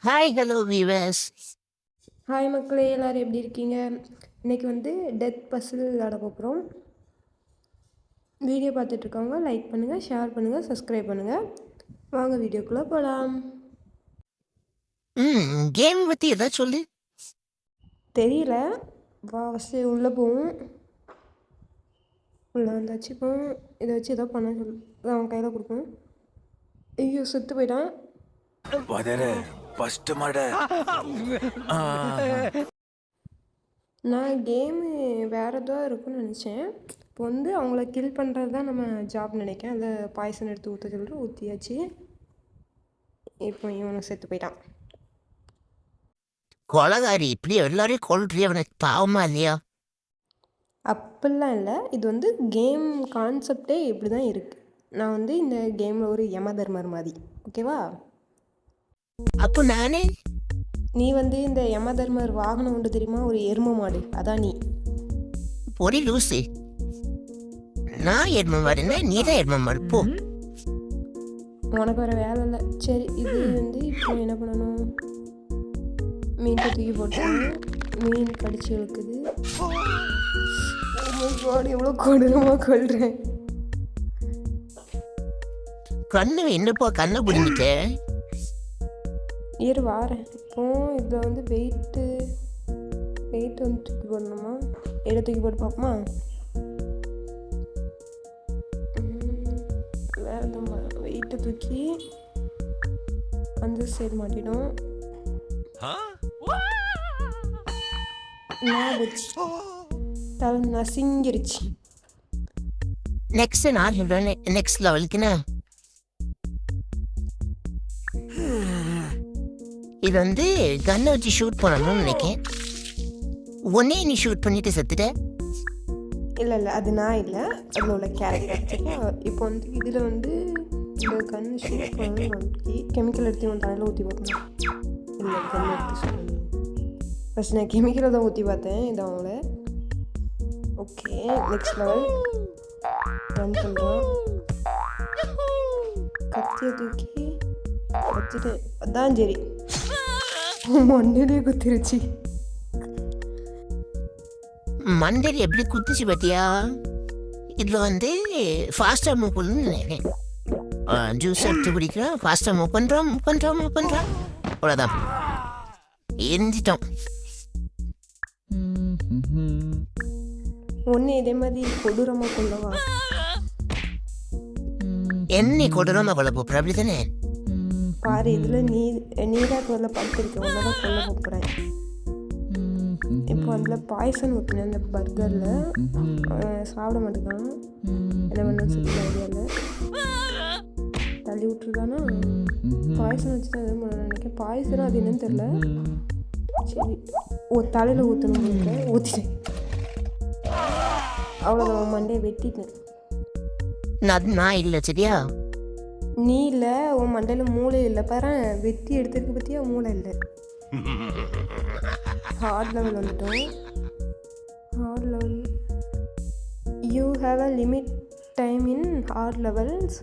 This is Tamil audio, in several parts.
Hi hello viewers. ஹாய் மக்களே, எல்லோரும் எப்படி இருக்கீங்க? இன்றைக்கி வந்து டெத் பசில் விளையாட போகிறோம். வீடியோ பார்த்துட்ருக்கவங்க லைக் பண்ணுங்கள், ஷேர் பண்ணுங்கள், சப்ஸ்கிரைப் பண்ணுங்கள். வாங்க வீடியோக்குள்ளே போகலாம். கேம் பற்றி ஏதாச்சும் சொல்லு. தெரியல, வா ஃபஸ்ட்டு உள்ளே போவோம். உள்ளே வந்தாச்சு. இப்போ இதை வச்சு ஏதோ பண்ண சொல்லு, அவன் கையில் கொடுப்போம். ஐயோ செத்து போயிட்டான். நான் கேமு வேறு ஏதோ இருக்குன்னு நினச்சேன். இப்போ வந்து அவங்கள கில் பண்ணுறது தான் நம்ம ஜாப் நினைக்கேன். அதில் பாய்சன் எடுத்து ஊற்ற சொல்லிட்டு ஊற்றியாச்சு. இப்போ இவனை செத்து போயிட்டான். கொலகாரி இப்படி எல்லாரையும் கொல்றி, அவனுக்கு பாவமா இல்லையா? அப்படிலாம் இல்லை, இது வந்து கேம் கான்செப்டே இப்படி தான் இருக்குது. நான் வந்து இந்த கேமில் ஒரு யமதர்மர் மாதிரி, ஓகேவா? அப்போ நானே நீ வந்து இந்த யமதர்மர் வாகனம் உண்டு தெரியுமா, ஒரு எரும மாடு, அதான் நீ. பொறி லூசி, நான் எரும மாடுன்னா நீ தான் எரும மாடு. போ, உனக்கு வேறு வேலை இல்லை. சரி, இது வந்து இப்போ என்ன பண்ணணும்? மீன் தூக்கி போட்டு மீன் கடிச்சு இழுக்குது. எவ்வளோ கொடூரமாக கொள்றேன். கண்ணு என்னப்பா கண்ணை பிடிங்கிட்டேன். இரு வாரேன். இப்போ இதில் வந்து வெயிட்டு வந்து தூக்கி போடணுமா? தூக்கி போட்டு பார்ப்போமா? வேறு எதுவும் வெயிட்டை தூக்கி அந்த சைடு மாட்டிடும். தலை நசிங்கிருச்சு. நெக்ஸ்ட் நான் சொல்றேன், நெக்ஸ்ட் லெவலுக்குண்ணா இது வந்து கன்னை வச்சு ஷூட் பண்ணணும்னு நினைக்கிறேன். ஒன்னே நீ ஷூட் பண்ணிட்டு செத்துட்ட. இல்லை இல்லை, அது நான் இல்லை, அதில் உள்ள கேரக்டர். இப்போ வந்து இதில் வந்து இந்த கன்று ஷூட் பண்ணணும். கெமிக்கல் எடுத்து உன் தலையில் ஊற்றி பார்க்கணும். இல்லை, கன்று எடுத்து சொல்லணும். ஃபஸ்ட் நான் கெமிக்கலை தான் ஊற்றி பார்த்தேன். இது அவங்கள. ஓகே, நெக்ஸ்ட் லெவல் ரன் பண்ணுறோம். கத்தியை தூக்கி வச்சுட்டு அதான் சரி மண்ணிலே குத்திருச்சு. மண்டல் எப்படி குத்துச்சு பார்த்தியா? இதில் வந்து ஃபாஸ்ட்டாக மூவ் பண்ணணும்னு நினைக்கிறேன். ஜூஸ் எடுத்து குடிக்கிறோம், ஃபாஸ்ட்டாக மூவ் பண்ணுறோம். அவ்வளோதான், எரிஞ்சிட்டோம். ஒன்று இதே மாதிரி கொடூரமாக கொள்ளவா? என்னை கொடூரமாக கொள்ள போகிற, அப்படி தானே? பாரு, இதில் நீராக கொள்ள படுத்திருக்கேன், உன்னதான் கொல்ல போகிறேன். இப்போ அதில் பாய்சன் ஊற்றினேன் அந்த பர்கரில். சாப்பிட மாட்டேங்கான். என்ன பண்ண சொல்லி ஐடியாவில் தள்ளி விட்டுருக்கானா? பாய்சன் வச்சு தான் எதுவும் பண்ண நினைக்கிறேன். பாய்சனும் அது என்னன்னு தெரில. சரி, தலையில் ஊற்றணும், ஊற்றிட்டேன். அவ்வளோதான், மண்டையை வெட்டிட்டேன். நான் இல்லை, சரியா? நீ இல்லை, உன் மண்டையில் மூளை இல்லை. பாரு, வெட்டி எடுத்துருக்கு பற்றியா, மூளை இல்லை. ஹார்ட் லெவல் வந்துட்டோம். Hard level, you have a limit time in hard levels.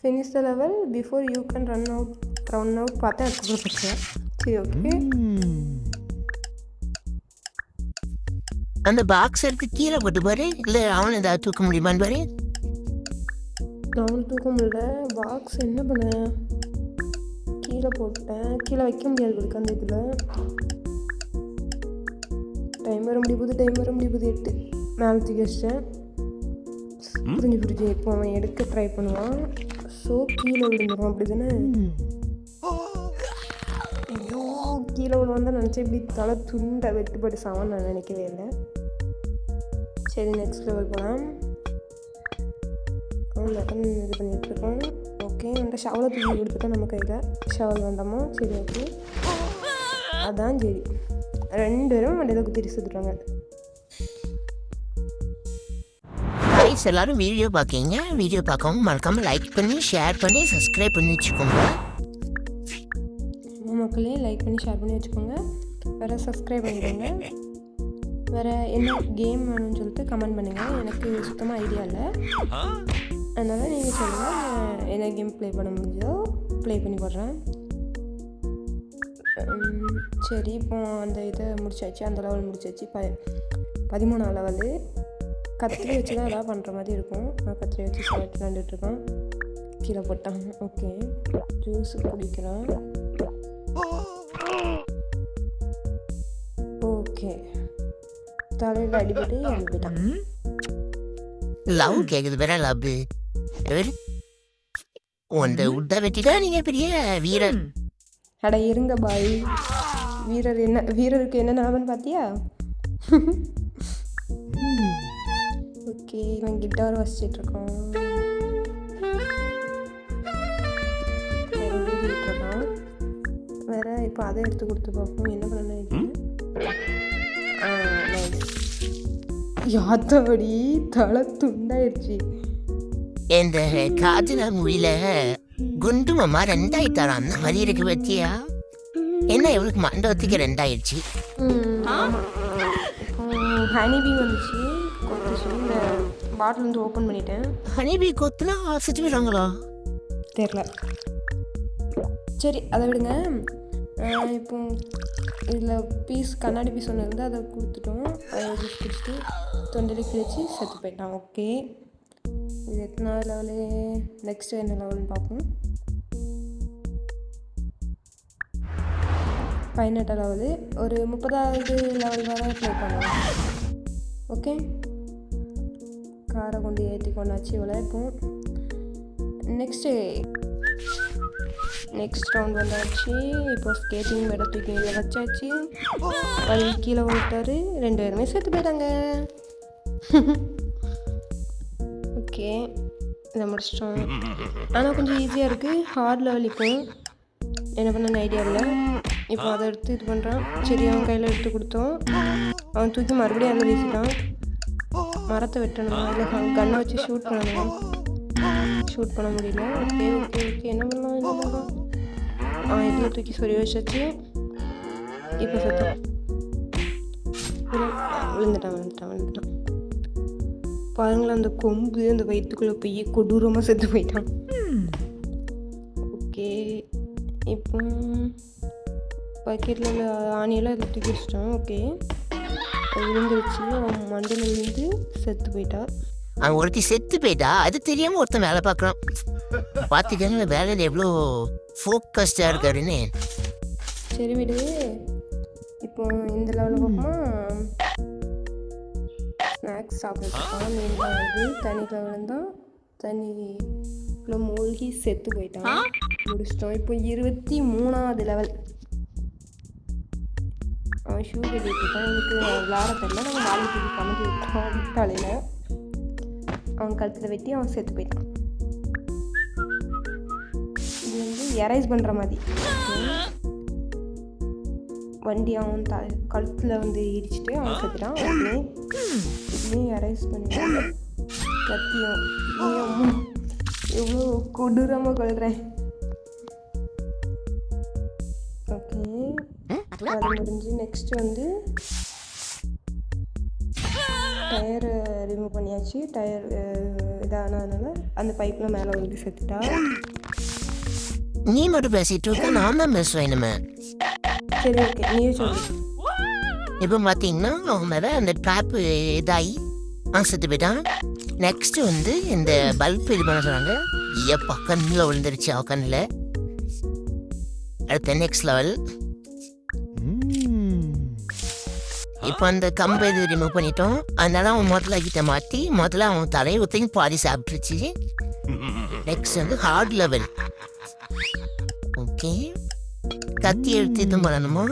Finish the level before you can run out பார்த்தேன். அதுக்கப்புறம் பார்த்தேன். சரி, ஓகே. அந்த பாக்ஸ் எடுத்து கீழே போட்டு பாரு, இல்லை அவனை ஏதாவது தூக்க முடியுமான்னு பாரு. நான் தூக்க முடியல. பாக்ஸ் என்ன பண்ண, கீழே போட்டேன். கீழே வைக்க முடியாது இருக்கு அந்த இதில். டைம் வர முடியுது 8 மேலே தூக்கி வச்சிட்டேன். புரிஞ்சு இப்போ அவன் எடுக்க ட்ரை பண்ணுவான். ஸோ கீழே விழுந்துடும், அப்படி தானே? ஐயோ, கீழே விழுவான் தான் நினச்சேன். இப்படி தலை துண்டை வெட்டுப்பட்டு சாவான்னு நான் நினைக்கவே இல்லை. சரி, நெக்ஸ்ட் லெவல் போகலாம். பட்டன் இது பண்ணிகிட்ருக்கோம். ஓகே, அந்த ஷவலை தூக்கி கொடுத்துட்டா நம்ம கையில். ஷவல் வேண்டாமா? சரி, ஓகே. அதான் சரி, 2 பேரும் வண்டியில் குத்திட்டு சுற்றுறாங்க. கைஸ், எல்லாரும் வீடியோ பார்க்கீங்க. வீடியோ பார்க்கவும் மறக்காமல் லைக் பண்ணி, ஷேர் பண்ணி, சப்ஸ்கிரைப் பண்ணி வச்சுக்கோங்க. மக்களே, லைக் பண்ணி ஷேர் பண்ணி வச்சுக்கோங்க. வேறு சப்ஸ்கிரைப் பண்ணிக்கோங்க. வேறு என்ன கேம் வேணும்னு சொல்லிட்டு கமெண்ட் பண்ணுங்கள். எனக்கு சுத்தமாக ஐடியா இல்லை, அதனால் நீங்கள் சொல்லுங்கள். என்ன கேம் ப்ளே பண்ண முடிஞ்சதோ ப்ளே பண்ணி போடுறேன். சரி இப்போ அந்த இதை முடிச்சாச்சு, அந்த லெவல் முடிச்சாச்சு. 13ஆம் லெவலு. கத்திரி வச்சு தான் எதாவது பண்ணுற மாதிரி இருக்கும். நான் கத்திரி வச்சு சாப்பிட்டு விளாண்டுட்ருக்கேன். கீழே போட்டான். ஓகே, ஜூஸ் குடிக்கிறான். ஓகே, தலையில் அடிபட்டு அனுப்பிட்டான். லவ் கேக்குது வேற லவ் உந்த உட்ட வெட்டிதான் நீங்க பெரிய வீரர். அட இருங்க பாய், வீரருக்கு என்ன நிலமன்னு பார்த்தியா? ஓகே, இவன் கிட்டார் வாசிச்சிட்ருக்கான். ஊதிட்டுருக்கான் வேற. இப்போ அதை எடுத்து கொடுத்து பார்ப்போம் என்ன பண்ண நினைக்கிறேன். யாத்தோடி தலை துண்டாயிடுச்சு. இந்த காஜனா மொழியில குண்டு மாமா 2 அந்த மாதிரி இருக்கு பத்தியா? என்ன இவளுக்கு மண்டபத்துக்கு 2 ஆயிடுச்சு. ஹனிபி வந்துச்சு, கொத்துச்சு. இந்த பாட்டில் வந்து ஓப்பன் பண்ணிட்டேன். ஹனிபி கொத்துனா சுற்றி விடுறாங்களா தெரில. சரி அதை விடுங்க. இப்போ இதில் பீஸ் கண்ணாடி பீஸ் ஒன்று இருந்தால் அதை கொடுத்துட்டோம். அதை ஜூஸ் குடிச்சிட்டு தொண்டையில் கிழிச்சு செத்து போயிட்டான். ஓகே, இது எத்தனாவது லெவலு? நெக்ஸ்ட்டு என்ன லெவல்னு பார்ப்போம். 18 லெவலு. ஒரு 30வது லெவல் வரை ப்ளே பண்ணுவோம். ஓகே, காரை கொண்டு ஏற்றி கொண்டாச்சு இவ்வளோ. இப்போ நெக்ஸ்ட் ரவுண்ட் வந்தாச்சு. இப்போ ஸ்கேட்டிங் மேடை தூக்கி கீழே வச்சாச்சு. வழி கீழே விட்டாரு. 2 பேருமே செத்து போயிட்டாங்க. ஓகே, இதை முடிச்சிட்டோம். ஆனால் கொஞ்சம் ஈஸியாக இருக்குது. ஹார்ட் லெவல் இப்போ என்ன பண்ண ஐடியா இல்லை. இப்போ அதை எடுத்து இது பண்ணுறான். சரி, அவன் கையில் எடுத்து கொடுத்தோம். அவன் தூக்கி மறுபடியும் அதில் வீசிட்டான். மரத்தை வெட்டணும், இல்லை கண்ணை வச்சு ஷூட் பண்ணணும். ஷூட் பண்ண முடியல. ஓகே ஓகே ஓகே என்ன பண்ணலாம். அவன் இதில் தூக்கி சொல்லி வச்சாச்சு. இப்போ செத்தான். விழுந்துட்டான். பாருங்களேன், அந்த கொம்பு அந்த வயிற்றுக்குள்ளே போய் கொடூரமாக செத்து போயிட்டான். ஓகே, இப்போ பக்கெட்டில் உள்ள ஆணியெல்லாம் இதில் தூக்கி வச்சிட்டான். ஓகே, விழுந்துருச்சு. அவன் மண்டையில் விழுந்து செத்து போயிட்டா. அவன் ஒருத்தி செத்து போயிட்டா, அது தெரியாம ஒருத்தன் வேலை பார்க்குறான். பார்த்துக்கங்க வேலையில் எவ்வளோ ஃபோக்கஸ்டாக இருக்காருன்னு. சரி விடு. இப்போ இந்த லெவலில் பார்ப்போமா? ஸ்நாக்ஸ் சாப்பிட்டுருக்கான். மீன் வருது. தண்ணி லெவலில் தான் தண்ணிக்குள்ளே மூழ்கி செத்து போயிட்டான். முடிச்சிட்டோம். இப்போ 23வது லெவல். அவன் ஷூ கட்டிட்டு இருக்கான். எனக்கு விளாட தெரியல. நம்ம வாழை தூக்கி கமத்தி விட்டோம் தலையில். அவன் கழுத்தில் வெட்டி அவன் செத்து போயிட்டான். இது வந்து எரைஸ் பண்ணுற மாதிரி. வண்டி அவன் கழுத்தில் வந்து இடிச்சிட்டு அவன் செத்துட்டான். ஓகே, இதுலேயும் எரைஸ் பண்ணிட்டான். கத்தியம் எவ்வளோ கொடூரமாக கொள்கிறேன். ஓகே, அது முடிஞ்சு நெக்ஸ்ட் வந்து டயரை ரிமூவ் பண்ணியாச்சு. டயர் இதானதுனால அந்த பைப்பில் மேலே வந்து செத்துட்டா. நீ மட்டும் பேசிட்டு இருக்க, நான் தான் பேசுவேன் இனிமே. சரி ஓகே, நீயே சொல்லு. இப்போ பார்த்தீங்கன்னா அவன் மேலே அந்த ட்ராப்பு இதாகி செத்து போயிட்டான். நெக்ஸ்ட் வந்து இந்த பல்ப் இது பண்ண சொன்னாங்க. எப்பா கண்ணில் விழுந்துருச்சு அவ கண்ணில். அடுத்த நெக்ஸ்ட் லெவல். இப்போ அந்த கம்பை இது ரிமூவ் பண்ணிட்டோம். அதனால அவன் முதல்ல கிட்ட மாற்றி முதல்ல அவன் தலையை ஊற்றி பாதி சாப்பிட்டுருச்சு. நெக்ஸ்ட் வந்து ஹார்ட் லெவல். ஓகே, கத்தி எடுத்து இது பண்ணணுமோ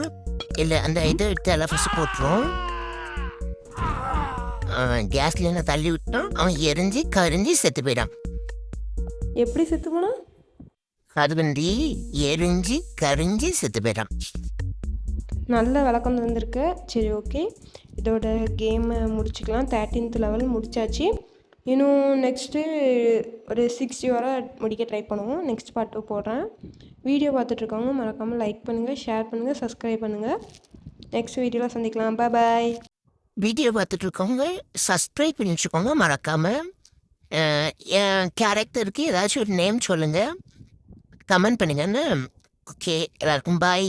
இல்லை அந்த இதை எடுத்து எல்லாம் ஃபஸ்ட்டு போட்டுரும். கேஸ்ல என்ன தள்ளி விட்டோம். அவன் எரிஞ்சு கரிஞ்சு செத்து போயிடான். எப்படி செத்து போனா? அது வந்து எரிஞ்சு கரிஞ்சு செத்து போயிடான். நல்ல விளக்கம் வந்திருக்கு. சரி ஓகே, இதோட கேமை முடிச்சுக்கலாம். 13th லெவல் முடிச்சாச்சு. இன்னும் நெக்ஸ்ட்டு ஒரு 60 வரை முடிக்க ட்ரை பண்ணுவோம். நெக்ஸ்ட் பார்ட் 2 போடுறேன். வீடியோ பார்த்துட்ருக்கவங்க மறக்காமல் லைக் பண்ணுங்கள், ஷேர் பண்ணுங்கள், சப்ஸ்கிரைப் பண்ணுங்கள். நெக்ஸ்ட் வீடியோவில் சந்திக்கலாம். பாய். வீடியோ பார்த்துட்டு இருக்கவங்க சப்ஸ்கிரைப் பண்ணி வச்சுக்கோங்க மறக்காமல். என் கேரக்டருக்கு ஏதாச்சும் ஒரு நேம் சொல்லுங்கள், கமெண்ட் பண்ணுங்கன்னு. ஓகே, எல்லாருக்கும் பாய்.